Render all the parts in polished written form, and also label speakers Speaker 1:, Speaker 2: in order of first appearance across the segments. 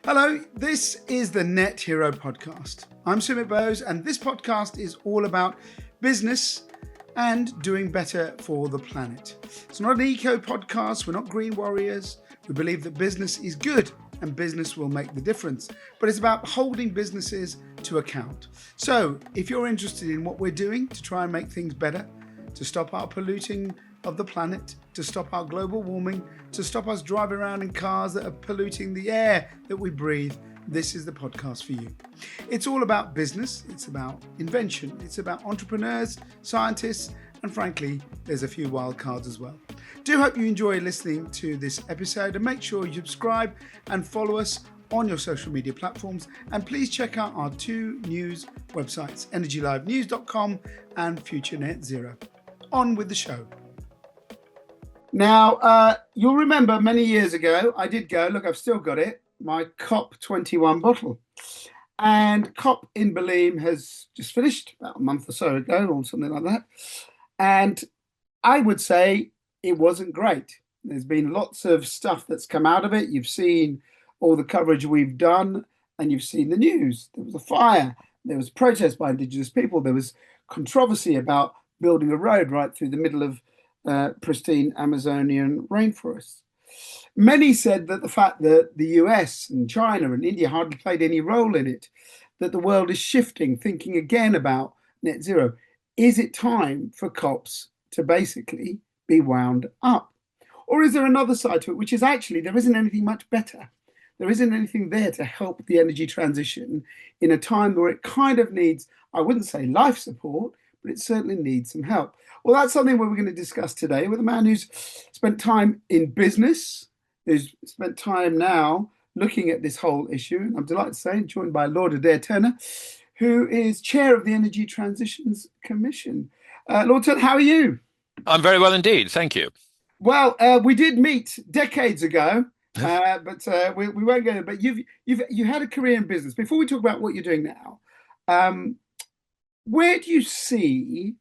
Speaker 1: Hello, this is the Net Hero podcast. I'm Sumit Bose, and this podcast is all about business and doing better for the planet. It's not an eco podcast, we're not green warriors. We believe that business is good and business will make the difference, but it's about holding businesses to account. So if you're interested in what we're doing to try and make things better, to stop our polluting of the planet, to stop our global warming, to stop us driving around in cars that are polluting the air that we breathe, this is the podcast for you. It's all about business, it's about invention, it's about entrepreneurs, scientists, and frankly, there's a few wild cards as well. Do hope you enjoy listening to this episode, and make sure you subscribe and follow us on your social media platforms, and please check out our two news websites, energylivenews.com and Future Net Zero. On with the show. Now, you'll remember many years ago, I did go, look, I've still got it, my COP21 bottle. And COP in Berlin has just finished about a month or so ago or something like that. And I would say it wasn't great. There's been lots of stuff that's come out of it. You've seen all the coverage we've done, and you've seen the news. There was a fire, there was protest by Indigenous people, there was controversy about building a road right through the middle of pristine Amazonian rainforests. Many said that the fact that the US and China and India hardly played any role in it, that the world is shifting, thinking again about net zero. Is it time for COPs to basically be wound up? Or is there another side to it, which is actually there isn't anything much better? There isn't anything there to help the energy transition in a time where it kind of needs, I wouldn't say life support, but it certainly needs some help. Well, that's something we're going to discuss today with a man who's spent time in business, who's spent time now looking at this whole issue. And I'm delighted to say, joined by Lord Adair Turner, who is chair of the Energy Transitions Commission. Lord Turner, how are you?
Speaker 2: I'm very well indeed, thank you.
Speaker 1: Well, we did meet decades ago, but we won't go there. But you had a career in business. Before we talk about what you're doing now, where do you see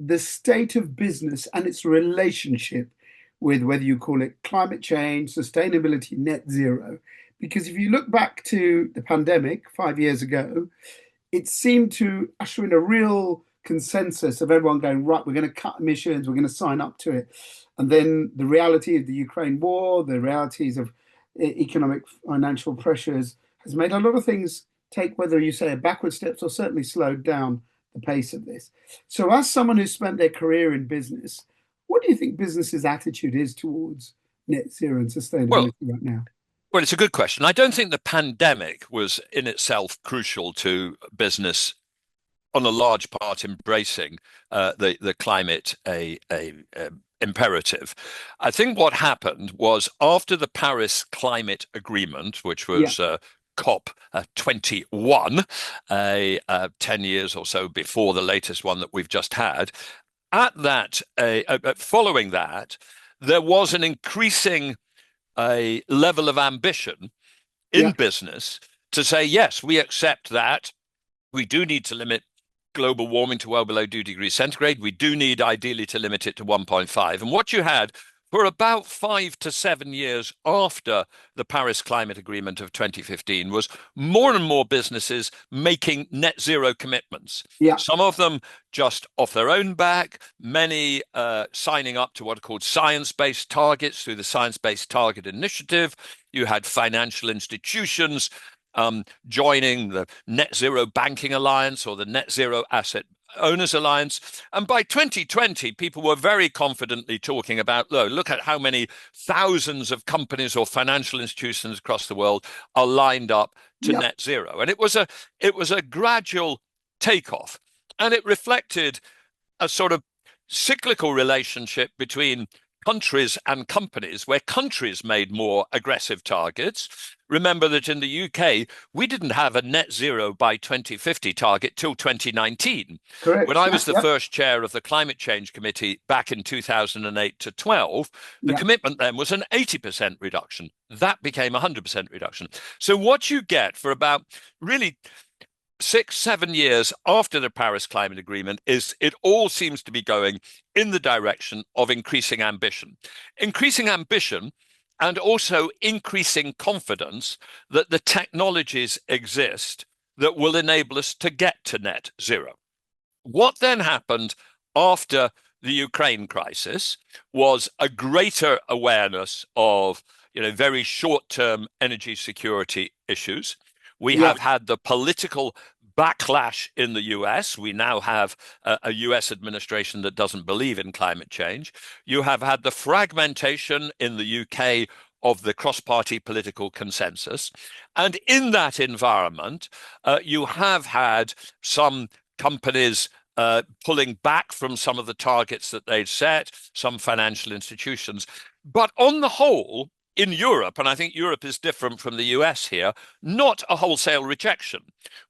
Speaker 1: the state of business and its relationship with whether you call it climate change, sustainability, net zero? Because if you look back to the pandemic 5 years ago, it seemed to usher in a real consensus of everyone going, right, we're going to cut emissions, we're going to sign up to it. And then the reality of the Ukraine war, the realities of economic financial pressures has made a lot of things take, whether you say a backward steps or certainly slowed down the pace of this. So as someone who's spent their career in business, what do you think business's attitude is towards net zero and sustainability right now?
Speaker 2: Well, it's a good question. I don't think the pandemic was in itself crucial to business on a large part embracing the climate imperative. I think what happened was after the Paris Climate Agreement, which was COP 21, 10 years or so before the latest one that we've just had. Following that, there was an increasing level of ambition in business to say, yes, we accept that we do need to limit global warming to well below 2 degrees centigrade. We do need ideally to limit it to 1.5. And what you had for about 5 to 7 years after the Paris Climate Agreement of 2015 was more and more businesses making net zero commitments. Some of them just off their own back, many signing up to what are called science-based targets through the Science-Based Target Initiative. You had financial institutions joining the Net Zero Banking Alliance or the Net Zero Asset Owners Alliance. And by 2020, people were very confidently talking about, look at how many thousands of companies or financial institutions across the world are lined up to net zero. And it was a gradual takeoff. And it reflected a sort of cyclical relationship between countries and companies, where countries made more aggressive targets. Remember that in the UK, we didn't have a net zero by 2050 target till 2019.
Speaker 1: Correct.
Speaker 2: When I was the first chair of the Climate Change Committee back in 2008 to 12, the commitment then was an 80% reduction. That became a 100% reduction. So what you get for about really 6-7 years after the Paris Climate Agreement is it all seems to be going in the direction of increasing ambition. Increasing ambition and also increasing confidence that the technologies exist that will enable us to get to net zero. What then happened after the Ukraine crisis was a greater awareness of, very short-term energy security issues. We
Speaker 1: Yeah.
Speaker 2: have had the political backlash in the US. We now have a US administration that doesn't believe in climate change. You have had the fragmentation in the UK of the cross-party political consensus. And in that environment, you have had some companies pulling back from some of the targets that they'd set, some financial institutions. But on the whole, in Europe, and I think Europe is different from the US here, not a wholesale rejection.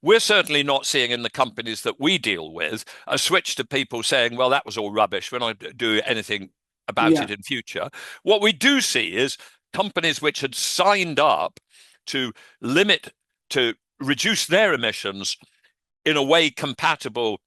Speaker 2: We're certainly not seeing in the companies that we deal with a switch to people saying, well, that was all rubbish. We're not doing anything about
Speaker 1: Yeah.
Speaker 2: it in future. What we do see is companies which had signed up to limit, to reduce their emissions in a way compatible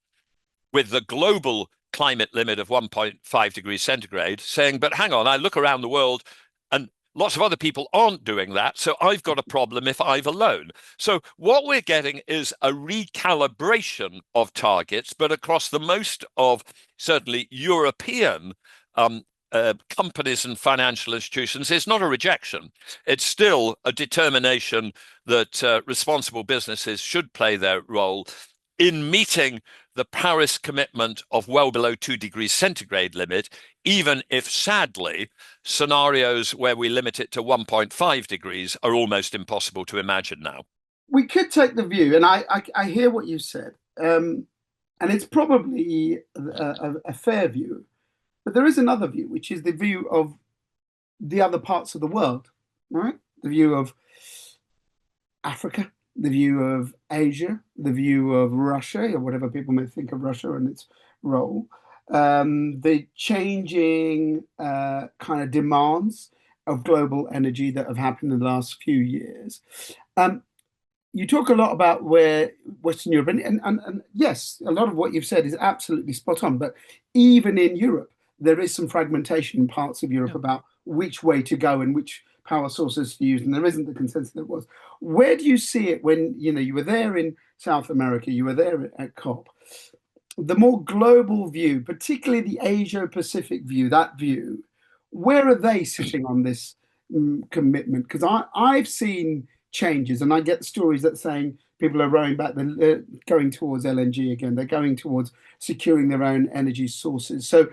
Speaker 2: with the global climate limit of 1.5 degrees centigrade, saying, but hang on, I look around the world and lots of other people aren't doing that, so I've got a problem if I've alone. So what we're getting is a recalibration of targets, but across the most of certainly European companies and financial institutions. It's not a rejection. It's still a determination that responsible businesses should play their role in meeting the Paris commitment of well below 2 degrees centigrade limit, even if sadly, scenarios where we limit it to 1.5 degrees are almost impossible to imagine now.
Speaker 1: We could take the view, and I hear what you said, and it's probably a fair view, but there is another view, which is the view of the other parts of the world, right? The view of Africa, the view of Asia, the view of Russia, or whatever people may think of Russia and its role, the changing kind of demands of global energy that have happened in the last few years. You talk a lot about where Western Europe, and yes, a lot of what you've said is absolutely spot on, but even in Europe, there is some fragmentation in parts of Europe about which way to go and which power sources to use, and there isn't the consensus that was. Where do you see it when you were there in South America, you were there at COP? The more global view, particularly the Asia-Pacific view, that view, where are they sitting on this commitment? Because I've seen changes, and I get stories that saying people are rowing back, they're going towards LNG again, they're going towards securing their own energy sources. So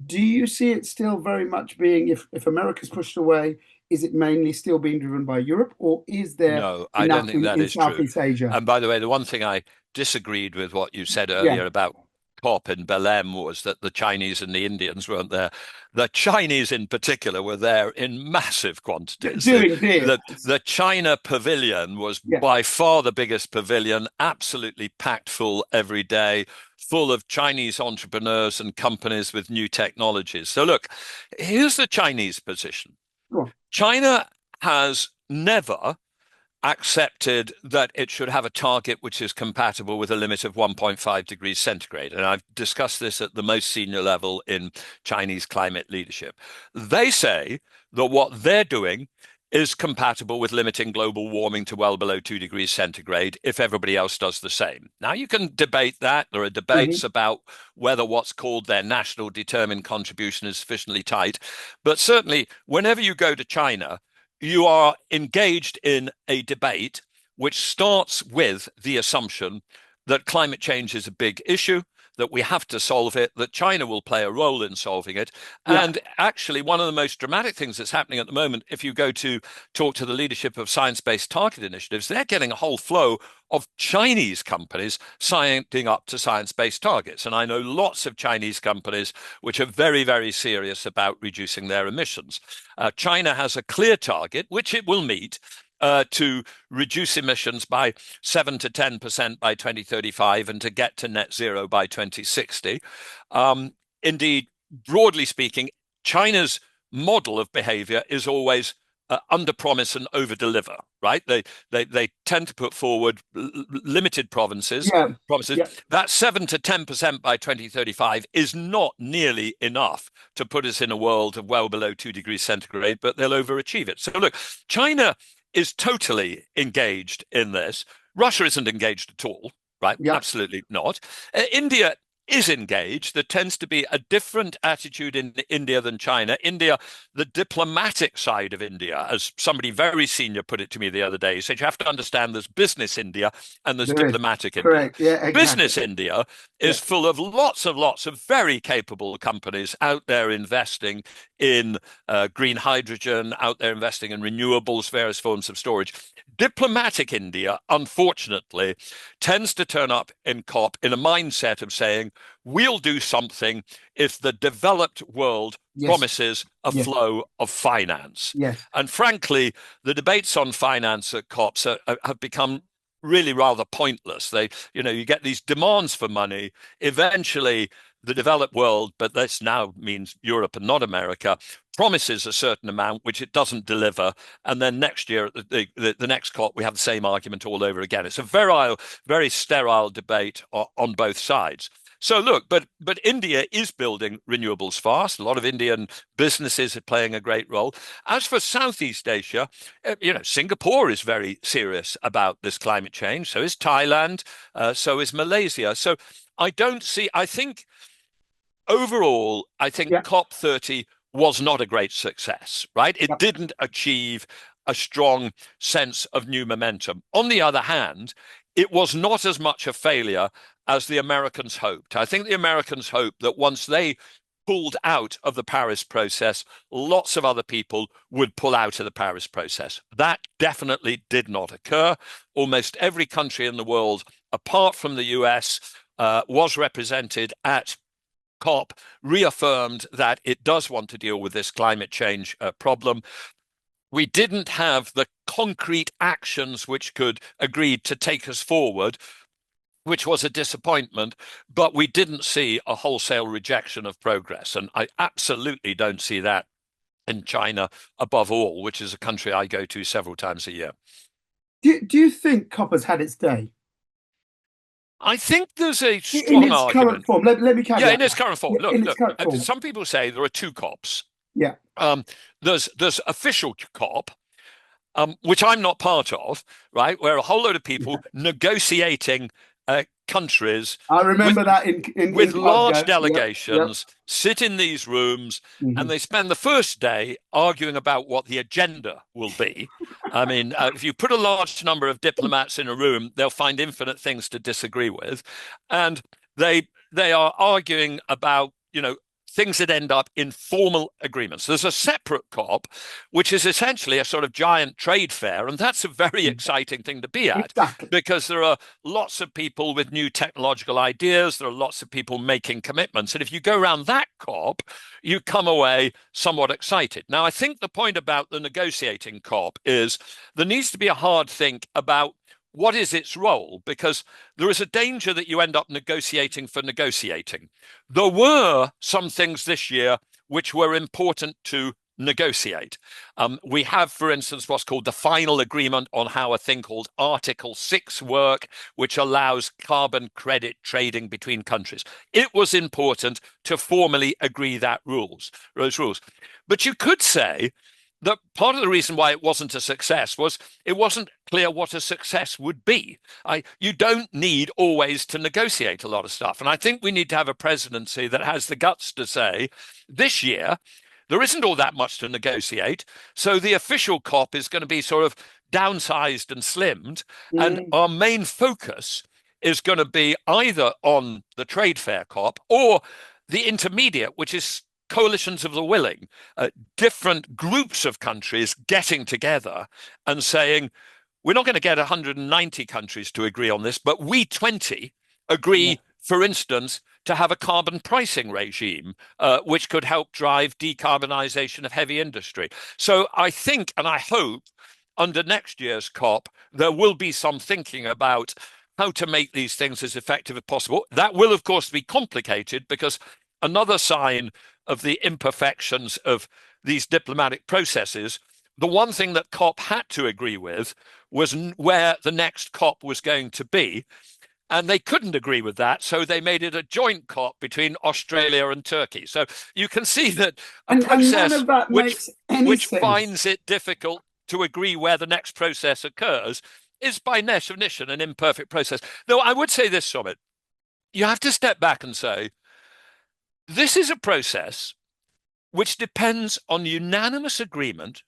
Speaker 1: do you see it still very much being, if America's pushed away, is it mainly still being driven by Europe, or is there
Speaker 2: No, I don't
Speaker 1: enough
Speaker 2: think that
Speaker 1: in
Speaker 2: is true.
Speaker 1: Southeast Asia?
Speaker 2: And by the way, the one thing I disagreed with what you said
Speaker 1: Yeah,
Speaker 2: earlier about COP in Belém was that the Chinese and the Indians weren't there. The Chinese in particular were there in massive quantities.
Speaker 1: doing deals.
Speaker 2: The China pavilion was
Speaker 1: Yeah,
Speaker 2: by far the biggest pavilion, absolutely packed full every day, full of Chinese entrepreneurs and companies with new technologies. So look, here's the Chinese position.
Speaker 1: go on.
Speaker 2: China has never accepted that it should have a target which is compatible with a limit of 1.5 degrees centigrade. And I've discussed this at the most senior level in Chinese climate leadership. They say that what they're doing is compatible with limiting global warming to well below 2 degrees centigrade if everybody else does the same. Now, you can debate that. There are debates about whether what's called their national determined contribution is sufficiently tight. But certainly, whenever you go to China, you are engaged in a debate which starts with the assumption that climate change is a big issue, that we have to solve it, that China will play a role in solving it.
Speaker 1: Yeah,
Speaker 2: And actually, one of the most dramatic things that's happening at the moment, if you go to talk to the leadership of science-based target initiatives, they're getting a whole flow of Chinese companies signing up to science-based targets. And I know lots of Chinese companies which are very, very serious about reducing their emissions. China has a clear target, which it will meet, to reduce emissions by 7 to 10% by 2035 and to get to net zero by 2060. Indeed, broadly speaking, China's model of behavior is always under promise and over deliver, right? They tend to put forward limited promises.
Speaker 1: Yeah. Yeah.
Speaker 2: That 7 to 10% by 2035 is not nearly enough to put us in a world of well below 2 degrees centigrade, but they'll overachieve it. So look, China is totally engaged in this. Russia isn't engaged at all, right?
Speaker 1: Yeah.
Speaker 2: Absolutely not. India is engaged. There tends to be a different attitude in India than China. India, the diplomatic side of India, as somebody very senior put it to me the other day, he said you have to understand there's business India and there's
Speaker 1: There is.
Speaker 2: diplomatic India.
Speaker 1: Correct. Yeah, exactly.
Speaker 2: Business India
Speaker 1: Yeah.
Speaker 2: is full of lots of very capable companies out there investing in green hydrogen, out there investing in renewables, various forms of storage. Diplomatic India, unfortunately, tends to turn up in COP in a mindset of saying, we'll do something if the developed world
Speaker 1: Yes.
Speaker 2: promises a
Speaker 1: Yes.
Speaker 2: flow of finance.
Speaker 1: Yes.
Speaker 2: And frankly, the debates on finance at COPs have become really rather pointless. You get these demands for money. Eventually, the developed world, but this now means Europe and not America, promises a certain amount, which it doesn't deliver. And then next year, the next COP, we have the same argument all over again. It's a very sterile debate on both sides. So look, but India is building renewables fast. A lot of Indian businesses are playing a great role. As for Southeast Asia, Singapore is very serious about this climate change. So is Thailand. So is Malaysia. So I think overall, I think
Speaker 1: Yeah.
Speaker 2: COP30 was not a great success, right? It
Speaker 1: Yeah.
Speaker 2: didn't achieve a strong sense of new momentum. On the other hand, it was not as much a failure as the Americans hoped. I think the Americans hoped that once they pulled out of the Paris process, lots of other people would pull out of the Paris process. That definitely did not occur. Almost every country in the world, apart from the US, was represented at COP, reaffirmed that it does want to deal with this climate change problem. We didn't have the concrete actions which could agree to take us forward, which was a disappointment, but we didn't see a wholesale rejection of progress. And I absolutely don't see that in China above all, which is a country I go to several times a year.
Speaker 1: Do you think COP has had its day?
Speaker 2: I think there's a
Speaker 1: In
Speaker 2: strong
Speaker 1: its current
Speaker 2: argument.
Speaker 1: form? Let me
Speaker 2: Yeah,
Speaker 1: caveat
Speaker 2: in its
Speaker 1: that.
Speaker 2: current form.
Speaker 1: Yeah, in its
Speaker 2: Look.
Speaker 1: current form.
Speaker 2: Some people say there are two COPs.
Speaker 1: Yeah.
Speaker 2: There's official COP, which I'm not part of, right? Where a whole load of people negotiating countries
Speaker 1: I remember that in
Speaker 2: with large
Speaker 1: Glasgow.
Speaker 2: delegations sit in these rooms and they spend the first day arguing about what the agenda will be. I mean, if you put a large number of diplomats in a room, they'll find infinite things to disagree with, and they are arguing about things that end up in formal agreements. There's a separate COP, which is essentially a sort of giant trade fair, and that's a very exciting thing to be at.
Speaker 1: Exactly.
Speaker 2: Because there are lots of people with new technological ideas, there are lots of people making commitments. And if you go around that COP, you come away somewhat excited. Now, I think the point about the negotiating COP is there needs to be a hard think about what is its role? Because there is a danger that you end up negotiating for negotiating. There were some things this year which were important to negotiate. We have, for instance, what's called the final agreement on how a thing called Article 6 work, which allows carbon credit trading between countries. It was important to formally agree those rules. But you could say that part of the reason why it wasn't a success was it wasn't clear what a success would be. You don't need always to negotiate a lot of stuff. And I think we need to have a presidency that has the guts to say, this year, there isn't all that much to negotiate. So the official COP is going to be sort of downsized and slimmed. And our main focus is going to be either on the trade fair COP or the intermediate, which is coalitions of the willing, different groups of countries getting together and saying, we're not going to get 190 countries to agree on this, but we 20 agree, for instance, to have a carbon pricing regime, which could help drive decarbonisation of heavy industry. So I think, and I hope, under next year's COP, there will be some thinking about how to make these things as effective as possible. That will, of course, be complicated because another sign of the imperfections of these diplomatic processes The one thing that COP had to agree with was where the next COP was going to be. And they couldn't agree with that, so they made it a joint COP between Australia and Turkey. So you can see that a
Speaker 1: And none
Speaker 2: process
Speaker 1: of that
Speaker 2: which
Speaker 1: makes any
Speaker 2: which
Speaker 1: sense.
Speaker 2: finds it difficult to agree where the next process occurs is by definition an imperfect process. Though I would say this, Summit, you have to step back and say this is a process which depends on unanimous agreement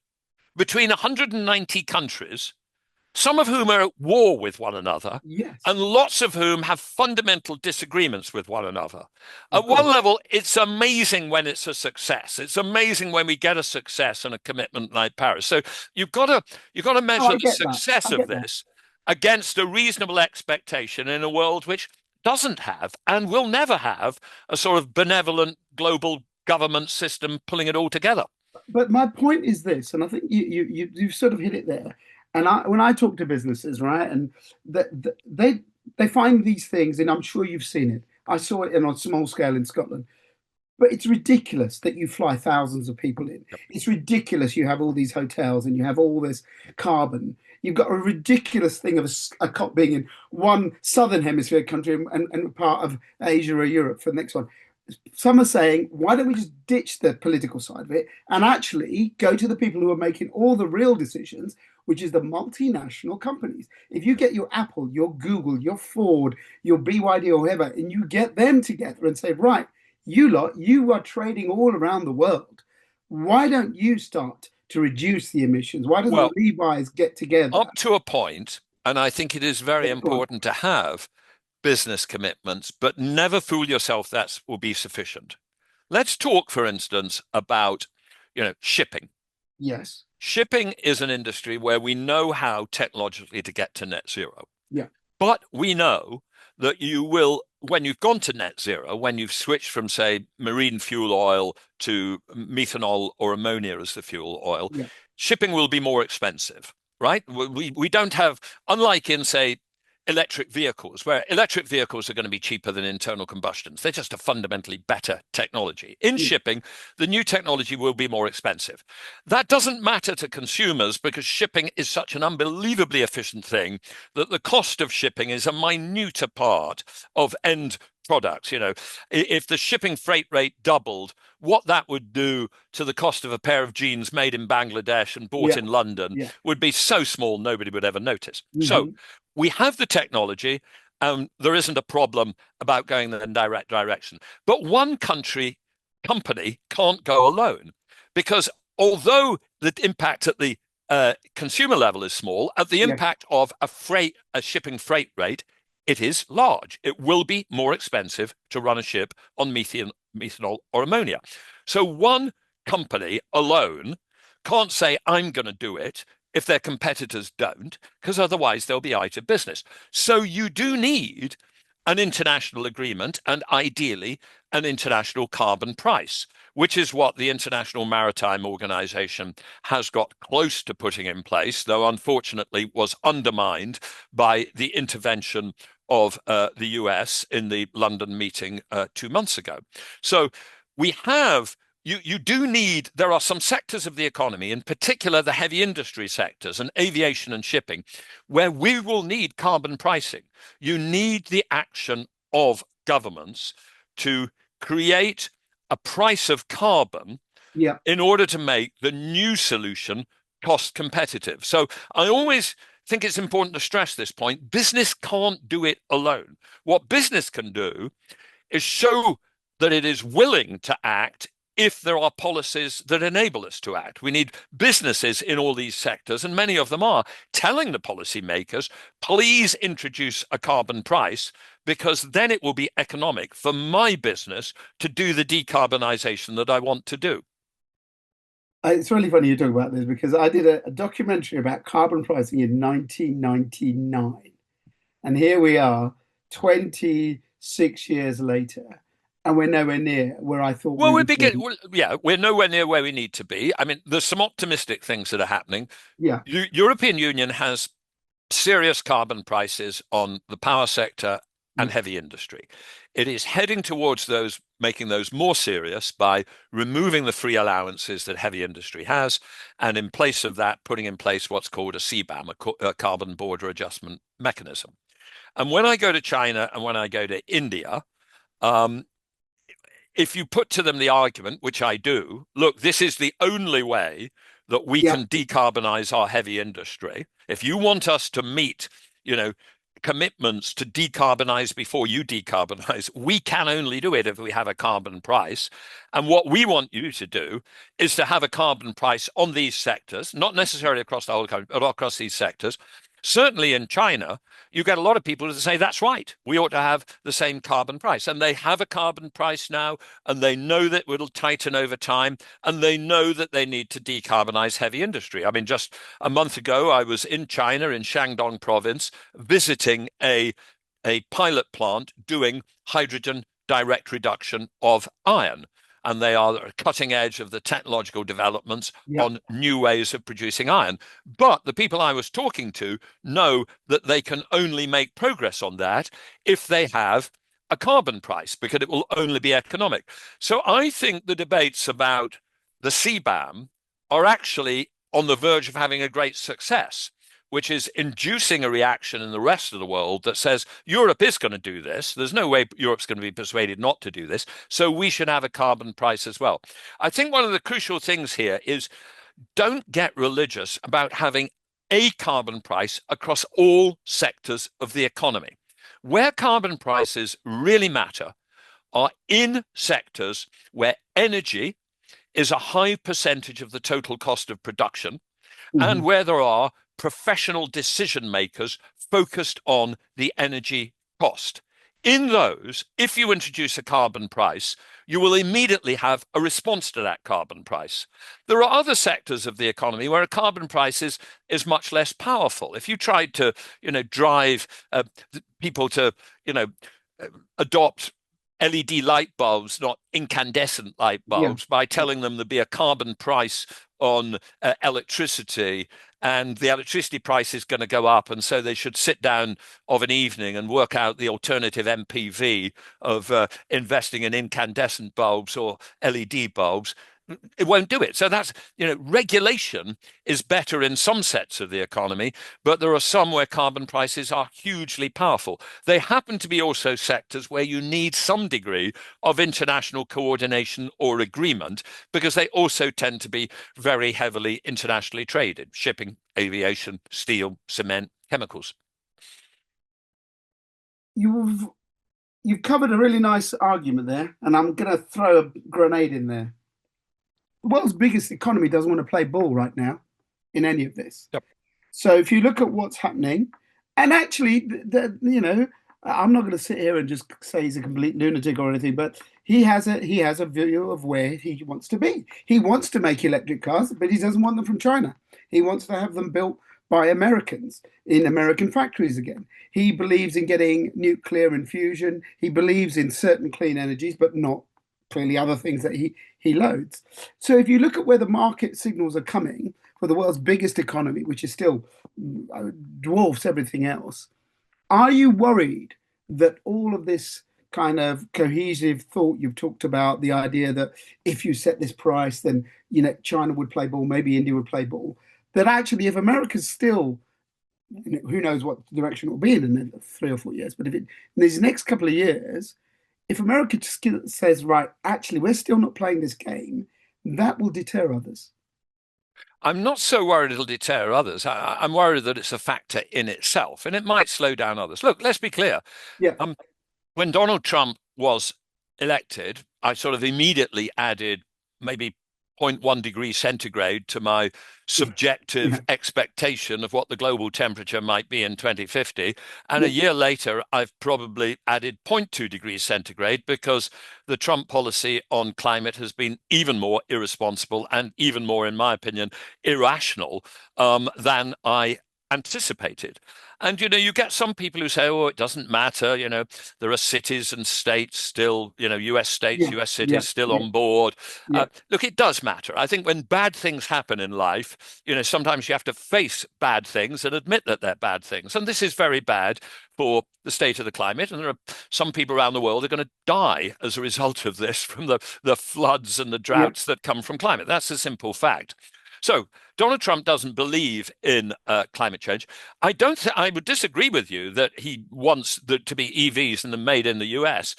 Speaker 2: between 190 countries, some of whom are at war with one another,
Speaker 1: Yes,
Speaker 2: and lots of whom have fundamental disagreements with one another.
Speaker 1: of
Speaker 2: At one
Speaker 1: course.
Speaker 2: level, it's amazing when it's a success. It's amazing when we get a success and a commitment like Paris. So you've got to
Speaker 1: Oh,
Speaker 2: measure
Speaker 1: I
Speaker 2: the
Speaker 1: get that.
Speaker 2: success
Speaker 1: I
Speaker 2: of
Speaker 1: get that.
Speaker 2: this against a reasonable expectation in a world which doesn't have and will never have a sort of benevolent global government system pulling it all together.
Speaker 1: But my point is this, and I think you've sort of hit it there. And when I talk to businesses, right, and they find these things, and I'm sure you've seen it. I saw it on a small scale in Scotland. But it's ridiculous that you fly thousands of people in. It's ridiculous you have all these hotels and you have all this carbon. You've got a ridiculous thing of a cop being in one southern hemisphere country and part of Asia or Europe for the next one. Some are saying, why don't we just ditch the political side of it and actually go to the people who are making all the real decisions, which is the multinational companies. If you get your Apple, your Google, your Ford, your BYD or whoever, and you get them together and say, right, you lot, you are trading all around the world. Why don't you start to reduce the emissions? Why doesn't the
Speaker 2: Well,
Speaker 1: Levi's get together?
Speaker 2: up to a point, and I think it is very
Speaker 1: Yeah, go on.
Speaker 2: important to have business commitments, but never fool yourself that will be sufficient. Let's talk, for instance, about, shipping.
Speaker 1: Yes.
Speaker 2: Shipping is an industry where we know how technologically to get to net zero.
Speaker 1: Yeah.
Speaker 2: But we know that you will, when you've gone to net zero, when you've switched from, say, marine fuel oil to methanol or ammonia as the fuel oil,
Speaker 1: Yeah.
Speaker 2: shipping will be more expensive, right? We don't have, unlike in, say, electric vehicles, where electric vehicles are going to be cheaper than internal combustions. They're just a fundamentally better technology. In
Speaker 1: Yeah.
Speaker 2: shipping, the new technology will be more expensive. That doesn't matter to consumers because shipping is such an unbelievably efficient thing that the cost of shipping is a minute part of end products. If the shipping freight rate doubled, what that would do to the cost of a pair of jeans made in Bangladesh and bought
Speaker 1: Yeah.
Speaker 2: in London
Speaker 1: Yeah.
Speaker 2: would be so small nobody would ever notice. So
Speaker 1: Hmm.
Speaker 2: we have the technology. There isn't a problem about going in the direct direction. But one company can't go alone because although the impact at the consumer level is small, at the
Speaker 1: Yes.
Speaker 2: impact of a shipping freight rate, it is large. It will be more expensive to run a ship on methanol or ammonia. So one company alone can't say, I'm going to do it if their competitors don't, because otherwise they'll be out of business. So you do need an international agreement and ideally an international carbon price, which is what the International Maritime Organization has got close to putting in place, though unfortunately was undermined by the intervention of the US in the London meeting 2 months ago. So we have you do need, there are some sectors of the economy, in particular the heavy industry sectors and aviation and shipping, where we will need carbon pricing. You need the action of governments to create a price of carbon
Speaker 1: Yeah.
Speaker 2: in order to make the new solution cost competitive. So I always think it's important to stress this point. Business can't do it alone. What business can do is show that it is willing to act if there are policies that enable us to act. We need businesses in all these sectors, and many of them are telling the policymakers, please introduce a carbon price, because then it will be economic for my business to do the decarbonisation that I want to do.
Speaker 1: It's really funny you talk about this because I did a documentary about carbon pricing in 1999. And here we are, 26 years later, and we're nowhere near where I thought
Speaker 2: Well,
Speaker 1: we
Speaker 2: we
Speaker 1: would
Speaker 2: begin.
Speaker 1: be.
Speaker 2: Well, yeah, we're nowhere near where we need to be. I mean, there's some optimistic things that are happening.
Speaker 1: Yeah.
Speaker 2: European Union has serious carbon prices on the power sector and heavy industry. It is heading towards those, making those more serious by removing the free allowances that heavy industry has, and in place of that, putting in place what's called a CBAM, a carbon border adjustment mechanism. And when I go to China and when I go to India, um, if you put to them the argument, which I do, look, this is the only way that we
Speaker 1: Yeah.
Speaker 2: can decarbonize our heavy industry. If you want us to meet, you know, commitments to decarbonize before you decarbonize, we can only do it if we have a carbon price. And what we want you to do is to have a carbon price on these sectors, not necessarily across the whole country, but across these sectors. Certainly in China, you get a lot of people to say, that's right, we ought to have the same carbon price. And they have a carbon price now, and they know that it'll tighten over time, and they know that they need to decarbonize heavy industry. I mean, just a month ago, I was in China, in Shandong province, visiting a pilot plant doing hydrogen direct reduction of iron. And they are cutting edge of the technological developments
Speaker 1: Yeah.
Speaker 2: on new ways of producing iron. But the people I was talking to know that they can only make progress on that if they have a carbon price, because it will only be economic. So I think the debates about the CBAM are actually on the verge of having a great success, which is inducing a reaction in the rest of the world that says Europe is going to do this. There's no way Europe's going to be persuaded not to do this. So we should have a carbon price as well. I think one of the crucial things here is don't get religious about having a carbon price across all sectors of the economy. Where carbon prices really matter are in sectors where energy is a high percentage of the total cost of production,
Speaker 1: Mm-hmm.
Speaker 2: and where there are professional decision makers focused on the energy cost. In those, if you introduce a carbon price, you will immediately have a response to that carbon price. There are other sectors of the economy where a carbon price is much less powerful. If you tried to, drive people to, adopt LED light bulbs, not incandescent light
Speaker 1: Yeah.
Speaker 2: bulbs, by telling them there'd be a carbon price on electricity, and the electricity price is going to go up, and so they should sit down of an evening and work out the alternative MPV of investing in incandescent bulbs or LED bulbs. It won't do it. So that's, regulation is better in some sets of the economy, but there are some where carbon prices are hugely powerful. They happen to be also sectors where you need some degree of international coordination or agreement, because they also tend to be very heavily internationally traded: shipping, aviation, steel, cement, chemicals.
Speaker 1: You've you've covered a really nice argument there, and I'm going to throw a grenade in there. The world's biggest economy doesn't want to play ball right now in any of this.
Speaker 2: Yep.
Speaker 1: So if you look at what's happening, and actually, I'm not going to sit here and just say he's a complete lunatic or anything, but he has a view of where he wants to be. He wants to make electric cars, but he doesn't want them from China. He wants to have them built by Americans in American factories again. He believes in getting nuclear and fusion. He believes in certain clean energies, but not clearly other things that he loads. So if you look at where the market signals are coming for the world's biggest economy, which is still dwarfs everything else, are you worried that all of this kind of cohesive thought you've talked about, the idea that if you set this price, then China would play ball, maybe India would play ball, that actually if America's still, who knows what direction it will be in 3 or 4 years, but if in these next couple of years, if America just says, right, actually we're still not playing this game, that will deter others.
Speaker 2: I'm not so worried it'll deter others. I'm worried that it's a factor in itself, and it might slow down others. Look, let's be clear.
Speaker 1: Yeah.
Speaker 2: When Donald Trump was elected, I sort of immediately added maybe 0.1 degrees centigrade to my subjective
Speaker 1: Yeah.
Speaker 2: expectation of what the global temperature might be in 2050. And
Speaker 1: Yeah.
Speaker 2: a year later, I've probably added 0.2 degrees centigrade, because the Trump policy on climate has been even more irresponsible and even more, in my opinion, irrational than I anticipated. And, you get some people who say, oh, it doesn't matter. There are cities and states still, US states,
Speaker 1: Yeah,
Speaker 2: US
Speaker 1: yeah,
Speaker 2: cities still
Speaker 1: yeah,
Speaker 2: on board.
Speaker 1: yeah,
Speaker 2: Look, it does matter. I think when bad things happen in life, sometimes you have to face bad things and admit that they're bad things. And this is very bad for the state of the climate. And there are some people around the world who are going to die as a result of this from the floods and the
Speaker 1: yeah,
Speaker 2: droughts that come from climate. That's a simple fact. So Donald Trump doesn't believe in climate change. I don't. I would disagree with you that he wants to be EVs and then made in the US.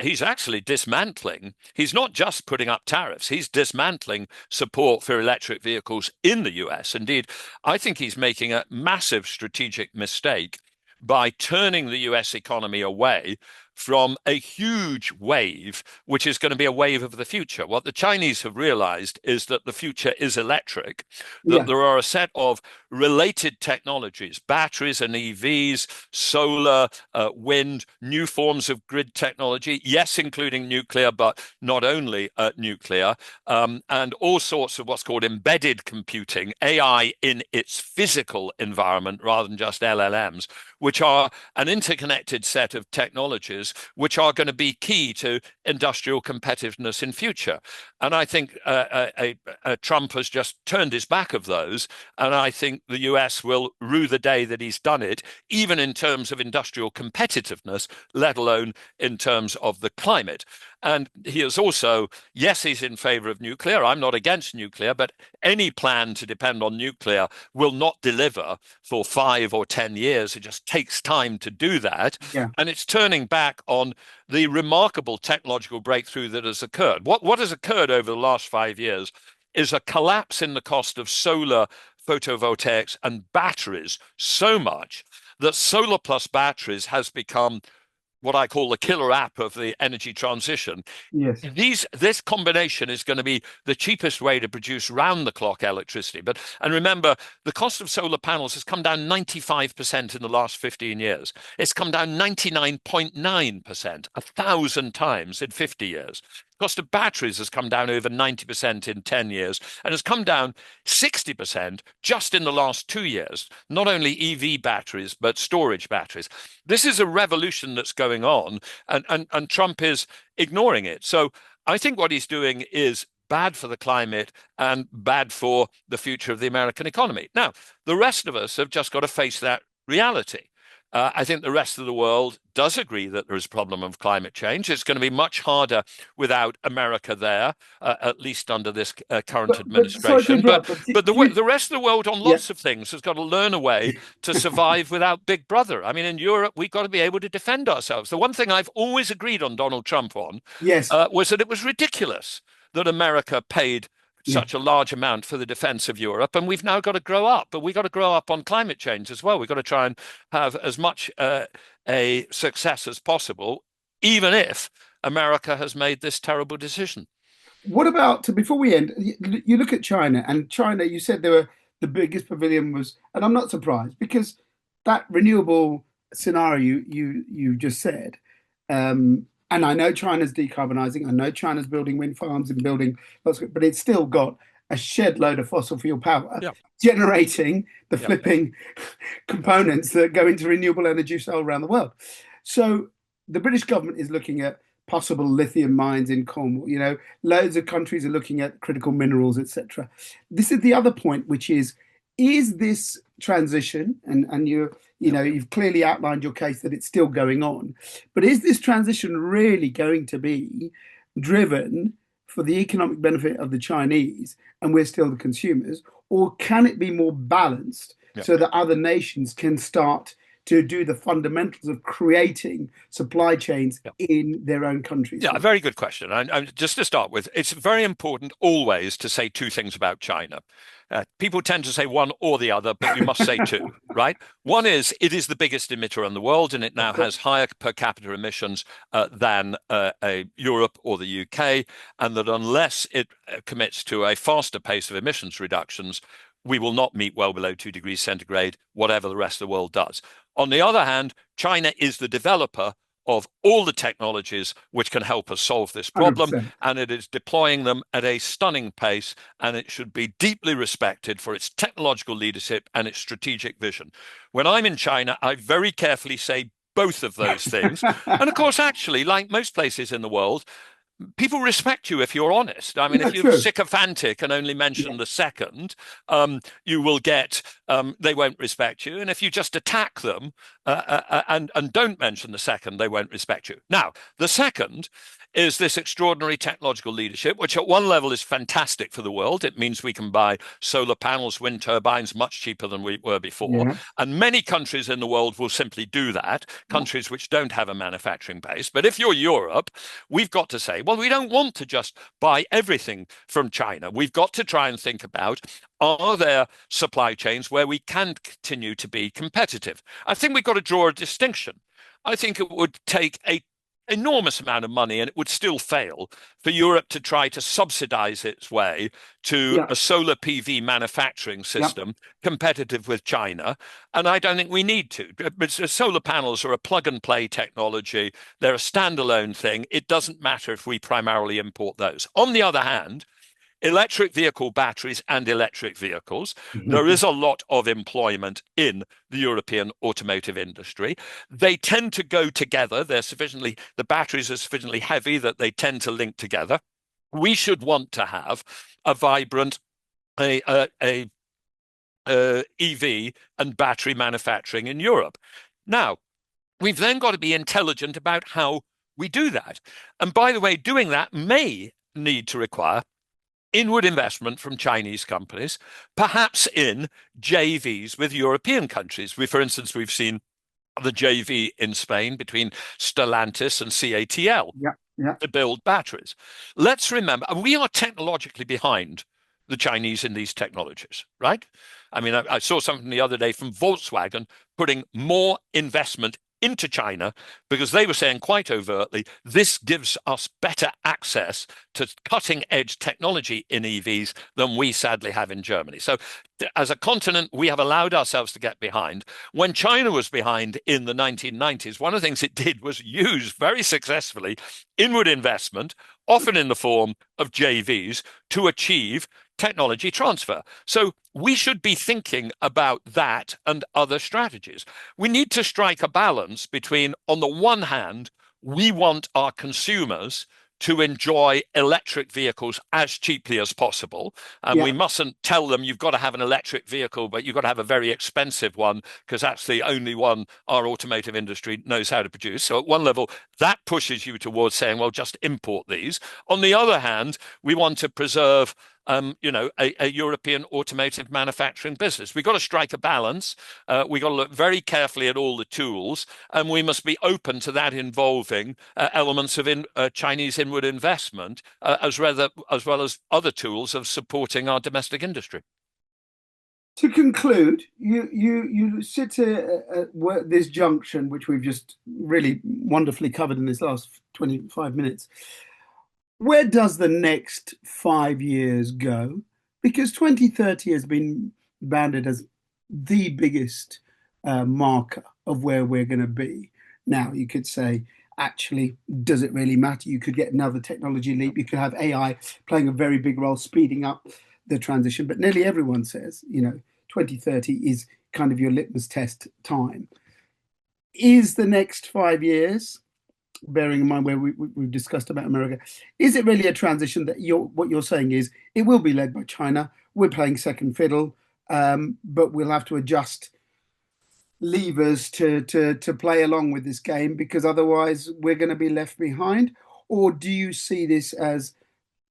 Speaker 2: He's actually dismantling. He's not just putting up tariffs. He's dismantling support for electric vehicles in the US. Indeed, I think he's making a massive strategic mistake by turning the US economy away from a huge wave, which is going to be a wave of the future. What the Chinese have realized is that the future is electric, that
Speaker 1: yeah,
Speaker 2: there are a set of related technologies, batteries and EVs, solar, wind, new forms of grid technology, yes, including nuclear, but not only nuclear, and all sorts of what's called embedded computing, AI in its physical environment rather than just LLMs, which are an interconnected set of technologies which are going to be key to industrial competitiveness in future. And I think Trump has just turned his back of those. And I think the US will rue the day that he's done it, even in terms of industrial competitiveness, let alone in terms of the climate. And he is also, yes, he's in favor of nuclear. I'm not against nuclear, but any plan to depend on nuclear will not deliver for 5 or 10 years. It just takes time to do that.
Speaker 1: yeah,
Speaker 2: And it's turning back on the remarkable technological breakthrough that has occurred. What has occurred over the last 5 years is a collapse in the cost of solar, photovoltaics, and batteries so much that solar plus batteries has become what I call the killer app of the energy transition.
Speaker 1: yes,
Speaker 2: This combination is going to be the cheapest way to produce round the clock electricity. And remember, the cost of solar panels has come down 95% in the last 15 years. It's come down 99.9%, 1,000 times in 50 years. Cost of batteries has come down over 90% in 10 years and has come down 60% just in the last 2 years. Not only EV batteries, but storage batteries. This is a revolution that's going on, and Trump is ignoring it. So I think what he's doing is bad for the climate and bad for the future of the American economy. Now, the rest of us have just got to face that reality. I think the rest of the world does agree that there is a problem of climate change. It's going to be much harder without America there, at least under this current
Speaker 1: but sorry to
Speaker 2: administration. But
Speaker 1: interrupt, but
Speaker 2: but the rest of the world on
Speaker 1: yeah,
Speaker 2: lots of things has got to learn a way to survive without Big Brother. I mean, in Europe, we've got to be able to defend ourselves. The one thing I've always agreed on Donald Trump on
Speaker 1: yes,
Speaker 2: was that it was ridiculous that America paid
Speaker 1: yeah.
Speaker 2: such a large amount for the defense of Europe. And we've now got to grow up, but we've got to grow up on climate change as well. We've got to try and have as much a success as possible, even if America has made this terrible decision.
Speaker 1: What about before we end? You look at China, and China. You said they were the biggest pavilion was, and I'm not surprised because that renewable scenario you just said. And I know China's decarbonizing. I know China's building wind farms and building lots but it's still got a shed load of fossil fuel power
Speaker 2: Yeah.
Speaker 1: generating the
Speaker 2: Yeah.
Speaker 1: flipping components that go into renewable energy all around the world. So the British government is looking at possible lithium mines in Cornwall. Loads of countries are looking at critical minerals, etc. This is the other point, which is this transition, and you've clearly outlined your case that it's still going on, but is this transition really going to be driven for the economic benefit of the Chinese and we're still the consumers, or can it be more balanced
Speaker 2: Yeah.
Speaker 1: so that other nations can start to do the fundamentals of creating supply chains
Speaker 2: Yeah.
Speaker 1: in their own countries?
Speaker 2: Yeah, a very good question. And just to start with, it's very important always to say two things about China. People tend to say one or the other, but you must say two, right? One is it is the biggest emitter in the world, and it now has higher per capita emissions than Europe or the UK, and that unless it commits to a faster pace of emissions reductions, we will not meet well below 2 degrees centigrade, whatever the rest of the world does. On the other hand, China is the developer of all the technologies which can help us solve this problem,
Speaker 1: 100%.
Speaker 2: and it is deploying them at a stunning pace, and it should be deeply respected for its technological leadership and its strategic vision. When I'm in China, I very carefully say both of those things. And of course, actually, like most places in the world, people respect you if you're honest. I mean,
Speaker 1: Yeah,
Speaker 2: if you're
Speaker 1: true.
Speaker 2: sycophantic and only
Speaker 1: Yeah.
Speaker 2: mention the second, you will get, they won't respect you. And if you just attack them and don't mention the second, they won't respect you. Now, the second is this extraordinary technological leadership, which at one level is fantastic for the world. It means we can buy solar panels, wind turbines much cheaper than we were before.
Speaker 1: Yeah.
Speaker 2: And many countries in the world will simply do that, countries which don't have a manufacturing base. But if you're Europe, we've got to say, well, we don't want to just buy everything from China. We've got to try and think about, are there supply chains where we can continue to be competitive? I think we've got to draw a distinction. I think it would take a enormous amount of money, and it would still fail for Europe to try to subsidize its way to
Speaker 1: Yeah.
Speaker 2: a solar PV manufacturing
Speaker 1: Yeah.
Speaker 2: system competitive with China. And I don't think we need to. But solar panels are a plug and play technology. They're a standalone thing. It doesn't matter if we primarily import those. On the other hand, electric vehicle batteries and electric vehicles. There is a lot of employment in the European automotive industry. They tend to go together. The batteries are sufficiently heavy that they tend to link together. We should want to have a vibrant EV and battery manufacturing in Europe. Now, we've then got to be intelligent about how we do that. And by the way, doing that may need to require inward investment from Chinese companies, perhaps in JVs with European countries. For instance, we've seen the JV in Spain between Stellantis and CATL
Speaker 1: Yeah. Yeah.
Speaker 2: to build batteries. Let's remember, we are technologically behind the Chinese in these technologies, right? I mean, I saw something the other day from Volkswagen putting more investment into China because they were saying quite overtly, this gives us better access to cutting edge technology in EVs than we sadly have in Germany. So as a continent, we have allowed ourselves to get behind. When China was behind in the 1990s, one of the things it did was use very successfully inward investment, often in the form of JVs, to achieve technology transfer. So we should be thinking about that and other strategies. We need to strike a balance between, on the one hand, we want our consumers to enjoy electric vehicles as cheaply as possible. And we
Speaker 1: Yeah.
Speaker 2: mustn't tell them you've got to have an electric vehicle, but you've got to have a very expensive one because that's the only one our automotive industry knows how to produce. So at one level, that pushes you towards saying, well, just import these. On the other hand, we want to preserve a European automotive manufacturing business. We've got to strike a balance. We've got to look very carefully at all the tools, and we must be open to that involving elements of Chinese inward investment, as well as other tools of supporting our domestic industry.
Speaker 1: To conclude, you sit at this junction, which we've just really wonderfully covered in this last 25 minutes. Where does the next 5 years go? Because 2030 has been banded as the biggest marker of where we're going to be. Now, you could say, actually, does it really matter? You could get another technology leap. You could have AI playing a very big role, speeding up the transition. But nearly everyone says, 2030 is kind of your litmus test time. Is the next 5 years, bearing in mind where we've discussed about America, is it really a transition that what you're saying is it will be led by China? We're playing second fiddle, but we'll have to adjust levers to play along with this game because otherwise we're going to be left behind? Or do you see this as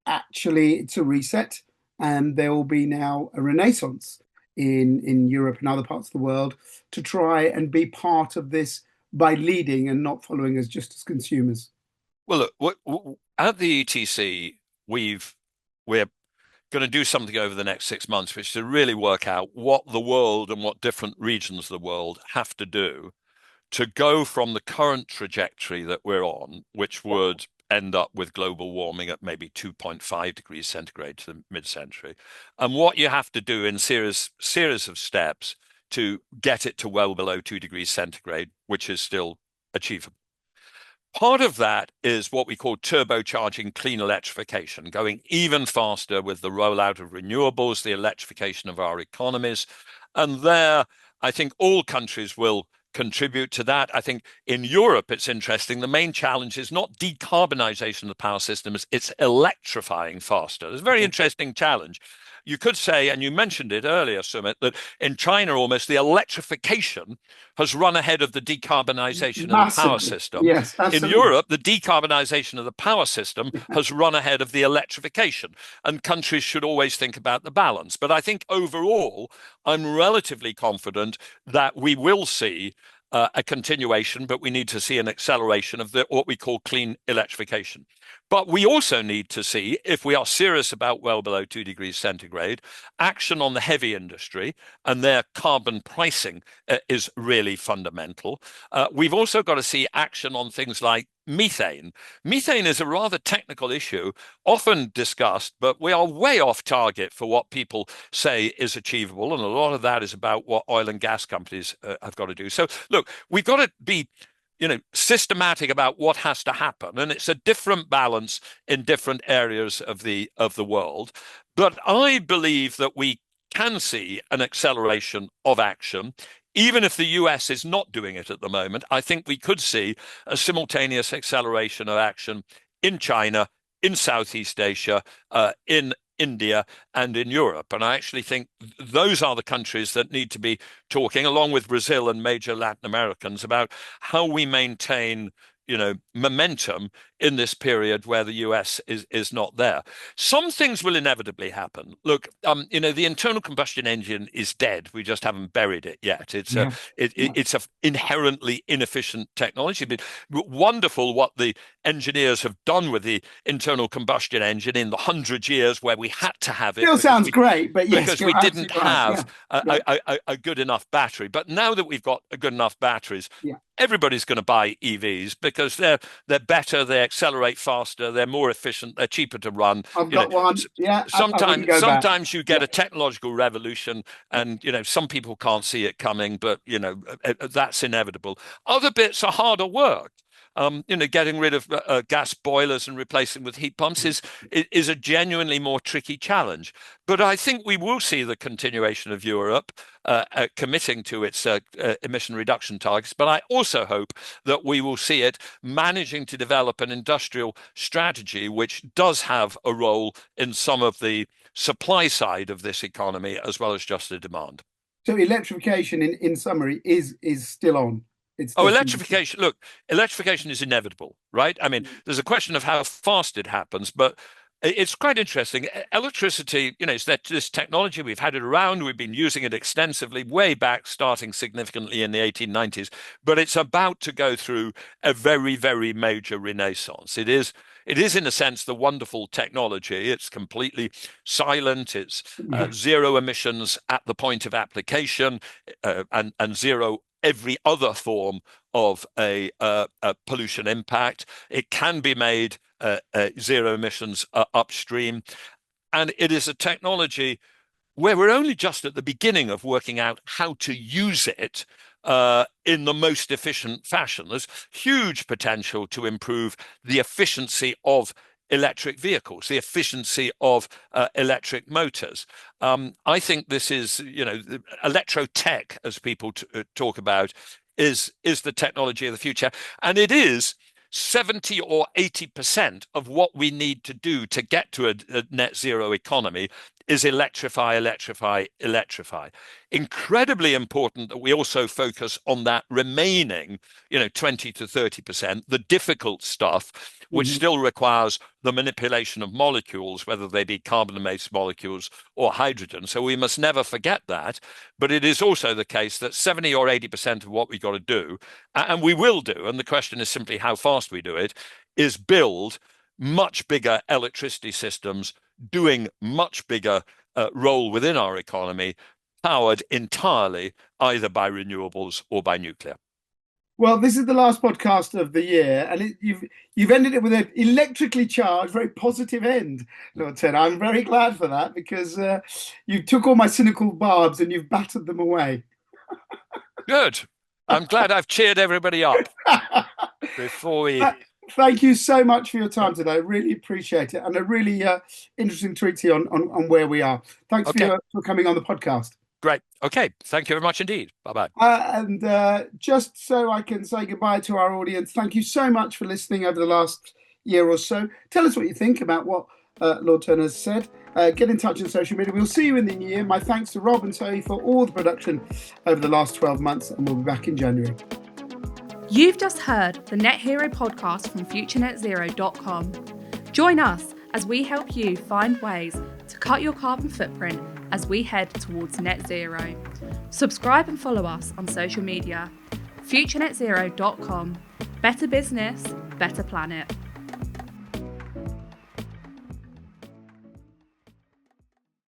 Speaker 1: actually it's a reset and there will be now a renaissance in Europe and other parts of the world to try and be part of this by leading and not following us just as consumers?
Speaker 2: Well, look, at the ETC, we're going to do something over the next 6 months, which is to really work out what the world and what different regions of the world have to do to go from the current trajectory that we're on, which would end up with global warming at maybe 2.5 degrees centigrade to the mid-century, and what you have to do in series of steps to get it to well below 2 degrees centigrade, which is still achievable. Part of that is what we call turbocharging clean electrification, going even faster with the rollout of renewables, the electrification of our economies. And there, I think all countries will contribute to that. I think in Europe, it's interesting. The main challenge is not decarbonization of the power systems, it's electrifying faster. It's a very interesting challenge. You could say, and you mentioned it earlier, Sumit, that in China almost the electrification has run ahead of the decarbonization of the power
Speaker 1: Massively.
Speaker 2: system.
Speaker 1: Yes,
Speaker 2: In
Speaker 1: absolutely.
Speaker 2: Europe, the decarbonization of the power system has run ahead of the electrification, and countries should always think about the balance. But I think overall, I'm relatively confident that we will see a continuation, but we need to see an acceleration of what we call clean electrification. But we also need to see, if we are serious about well below 2 degrees centigrade, action on the heavy industry, and their carbon pricing is really fundamental. We've also got to see action on things like methane. Methane is a rather technical issue, often discussed, but we are way off target for what people say is achievable. And a lot of that is about what oil and gas companies have got to do. So, look, we've got to be systematic about what has to happen, and it's a different balance in different areas of the world. But I believe that we can see an acceleration of action. Even if the US is not doing it at the moment, I think we could see a simultaneous acceleration of action in China, in Southeast Asia, in India, and in Europe. And I actually think those are the countries that need to be talking, along with Brazil and major Latin Americans, about how we maintain momentum in this period where the US is not there. Some things will inevitably happen. Look, the internal combustion engine is dead. We just haven't buried it yet.
Speaker 1: Yeah.
Speaker 2: It's a inherently inefficient technology. It's been wonderful what the engineers have done with the internal combustion engine in the 100 years where we had to have it
Speaker 1: Still sounds great, but yes,
Speaker 2: because we
Speaker 1: you're
Speaker 2: didn't
Speaker 1: absolutely right. Yeah.
Speaker 2: have
Speaker 1: Yeah.
Speaker 2: a good enough battery. But now that we've got a good enough batteries,
Speaker 1: Yeah.
Speaker 2: everybody's going to buy EVs because they're better, they accelerate faster, they're more efficient, they're cheaper to run.
Speaker 1: I've got one. Yeah. I wouldn't go back.
Speaker 2: Sometimes you get
Speaker 1: Yeah.
Speaker 2: a technological revolution, and some people can't see it coming, but that's inevitable. Other bits are harder work. Getting rid of gas boilers and replacing with heat pumps is a genuinely more tricky challenge. But I think we will see the continuation of Europe committing to its emission reduction targets. But I also hope that we will see it managing to develop an industrial strategy which does have a role in some of the supply side of this economy as well as just the demand.
Speaker 1: So electrification, in summary, is still on. It's
Speaker 2: Oh,
Speaker 1: definitely.
Speaker 2: electrification. Look, electrification is inevitable, right? I mean, there's a question of how fast it happens, but it's quite interesting. Electricity, it's this technology. We've had it around. We've been using it extensively way back, starting significantly in the 1890s, but it's about to go through a very, very major renaissance. It is in a sense the wonderful technology. It's completely silent. It's
Speaker 1: Yeah.
Speaker 2: zero emissions at the point of application, and zero every other form of a pollution impact. It can be made zero emissions upstream. And it is a technology where we're only just at the beginning of working out how to use it in the most efficient fashion. There's huge potential to improve the efficiency of electric vehicles, the efficiency of electric motors. I think this is, electrotech, as people talk about, is the technology of the future, and it is 70 or 80% of what we need to do to get to a net zero economy is electrify, electrify, electrify. Incredibly important that we also focus on that remaining, 20 to 30%, the difficult stuff, which
Speaker 1: Mhm.
Speaker 2: still requires the manipulation of molecules, whether they be carbon-based molecules or hydrogen. So we must never forget that. But it is also the case that 70 or 80% of what we've got to do, and we will do, and the question is simply how fast we do it, is build much bigger electricity systems doing much bigger role within our economy, powered entirely either by renewables or by nuclear.
Speaker 1: Well, this is the last podcast of the year, and you've ended it with an electrically charged, very positive end, Lord Ted. I'm very glad for that because you took all my cynical barbs and you've battered them away.
Speaker 2: Good. I'm glad I've cheered everybody up before we
Speaker 1: thank you so much for your time today. Really appreciate it, and a really interesting tweet to you on where we are. Thanks for coming on the podcast.
Speaker 2: Great. Okay. Thank you very much indeed. Bye-bye.
Speaker 1: And just so I can say goodbye to our audience, thank you so much for listening over the last year or so. Tell us what you think about what Lord Turner has said. Get in touch on social media. We'll see you in the new year. My thanks to Rob and Zoe for all the production over the last 12 months, and we'll be back in January.
Speaker 3: You've just heard the Net Hero podcast from FutureNetZero.com. Join us as we help you find ways to cut your carbon footprint as we head towards net zero. Subscribe and follow us on social media. FutureNetZero.com. Better business, better planet.